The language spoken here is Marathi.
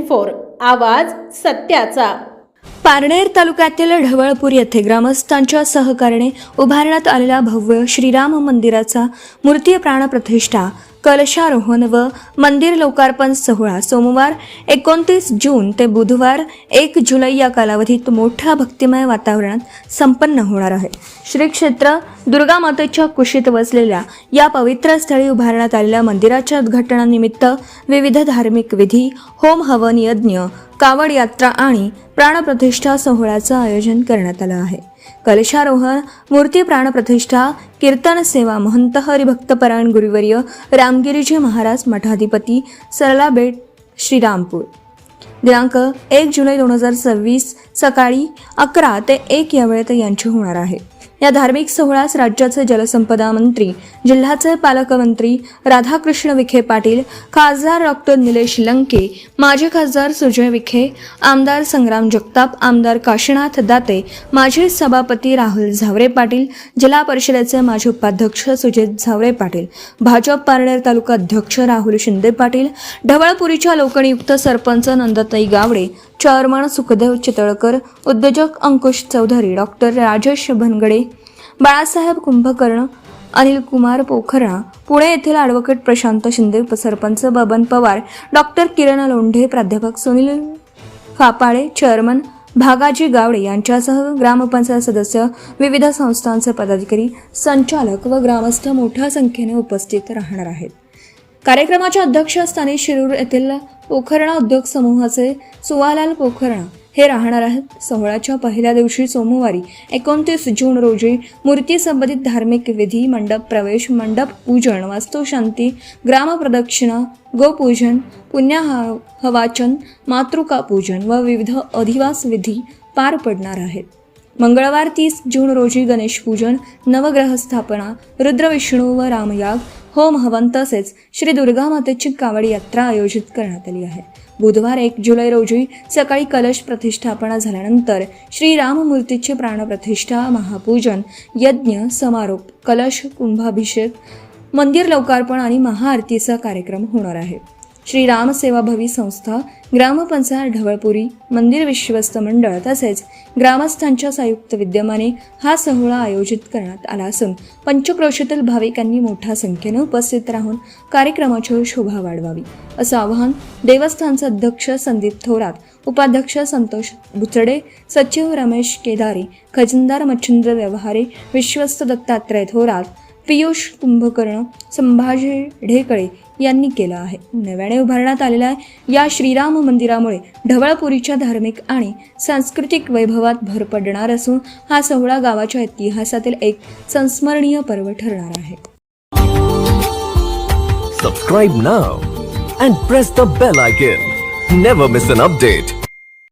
24 आवाज सत्याचा। पारनेर तालुक्यातील ढवळपूर येथे ग्रामस्थांच्या सहकार्याने उभारण्यात आलेल्या भव्य श्रीराम मंदिराचा मूर्ती प्राणप्रतिष्ठा, कलशारोहण व मंदिर लोकार्पण सोहळा सोमवार 29 जून ते बुधवार 1 जुलै या कालावधीत मोठ्या भक्तिमय वातावरणात संपन्न होणार आहे। श्री क्षेत्र दुर्गा मातेच्या कुशीत वसलेल्या या पवित्र स्थळी उभारण्यात आलेल्या मंदिराच्या उद्घाटनानिमित्त विविध धार्मिक विधी, होम हवन यज्ञ, कावड यात्रा आणि प्राणप्रतिष्ठा सोहळ्याचं आयोजन करण्यात आलं आहे। कलशारोहण, मूर्ती प्राणप्रतिष्ठा, कीर्तन सेवा महंत हरिभक्तपरायण गुरुवर्य रामगिरीजी महाराज मठाधिपती सरलाबेट श्रीरामपूर दिनांक 1 जुलै 2026 सकाळी 11 ते 1 या वेळेत यांची होणार आहे। या धार्मिक सोहळ्यास राज्याचे जलसंपदा मंत्री, जिल्ह्याचे पालकमंत्री राधाकृष्ण विखे पाटील, खासदार डॉक्टर निलेश लंके, माजी खासदार सुजय विखे, आमदार संग्राम जगताप, आमदार काशीनाथ दाते, माजी सभापती राहुल झावरे पाटील, जिल्हा परिषदेचे माजी उपाध्यक्ष सुजित झावरे पाटील, भाजप पारनेर तालुका अध्यक्ष राहुल शिंदे पाटील, ढवळपुरीच्या लोकनियुक्त सरपंच नंदताई गावडे, चेअरमन सुखदेव चितळकर, उद्योजक अंकुश चौधरी, डॉक्टर राजेश भनगडे, बाळासाहेब कुंभकर्ण, अनिल कुमार पोखरणा, पुणे येथील ॲडव्होकेट प्रशांत शिंदे, उपसरपंच बबन पवार, डॉक्टर किरण लोंढे, प्राध्यापक सुनील फापाळे, चेअरमन भागाजी गावडे यांच्यासह ग्रामपंचायत सदस्य, विविध संस्थांचे पदाधिकारी, संचालक व ग्रामस्थ मोठ्या संख्येने उपस्थित राहणार आहेत। कार्यक्रमाच्या अध्यक्षस्थानी शिरूर येथील पोखरणा उद्योग समूहाचे सुवालाल पोखरणा हे राहणार आहेत। सोहळ्याच्या पहिल्या दिवशी सोमवारी 29 जून रोजी मूर्ती संबंधित धार्मिक विधी, मंडप प्रवेश, मंडप पूजन, वास्तुशांती, ग्रामप्रदक्षिणा, गोपूजन, पुण्याहवाचन, मातृका पूजन व विविध अधिवास विधी पार पडणार आहेत। मंगळवार 30 जून रोजी गणेश पूजन, नवग्रह स्थापना, रुद्रविष्णू व रामयाग, होम हवन तसेच श्री दुर्गा मातेची कावड यात्रा आयोजित करण्यात आली आहे। बुधवार 1 जुलै रोजी सकाळी कलश प्रतिष्ठापना झाल्यानंतर श्रीराम मूर्तीची प्राणप्रतिष्ठा, महापूजन, यज्ञ, समारोप, कलश कुंभाभिषेक, मंदिर लोकार्पण आणि महाआरतीचा कार्यक्रम होणार आहे। श्रीराम सेवाभावी संस्था, ग्रामपंचायत ढवळपुरी, मंदिर विश्वस्त मंडळ तसेच ग्रामस्थांच्या संयुक्त विद्यमाने हा सोहळा आयोजित करण्यात आला असून पंचक्रोशीतील भाविकांनी मोठ्या संख्येने उपस्थित राहून कार्यक्रमाची शोभा वाढवावी असं आवाहन देवस्थानचे अध्यक्ष संदीप थोरात, उपाध्यक्ष संतोष बुचडे, सचिव रमेश केदारी, खजिनदार मच्छिंद्र व्यवहारे, विश्वस्त दत्तात्रय थोरात, पियुष कुंभकर्ण, संभाजी ढेकळे यांनी केलं आहे। नव्याने उभारण्यात आलेल्या या श्रीराम मंदिरामुळे ढवळपुरीच्या धार्मिक आणि सांस्कृतिक वैभवात भर पडणार असून हा सोहळा गावाच्या इतिहासातील एक संस्मरणीय पर्व ठरणार आहे। Subscribe now and press the bell icon. Never miss an update.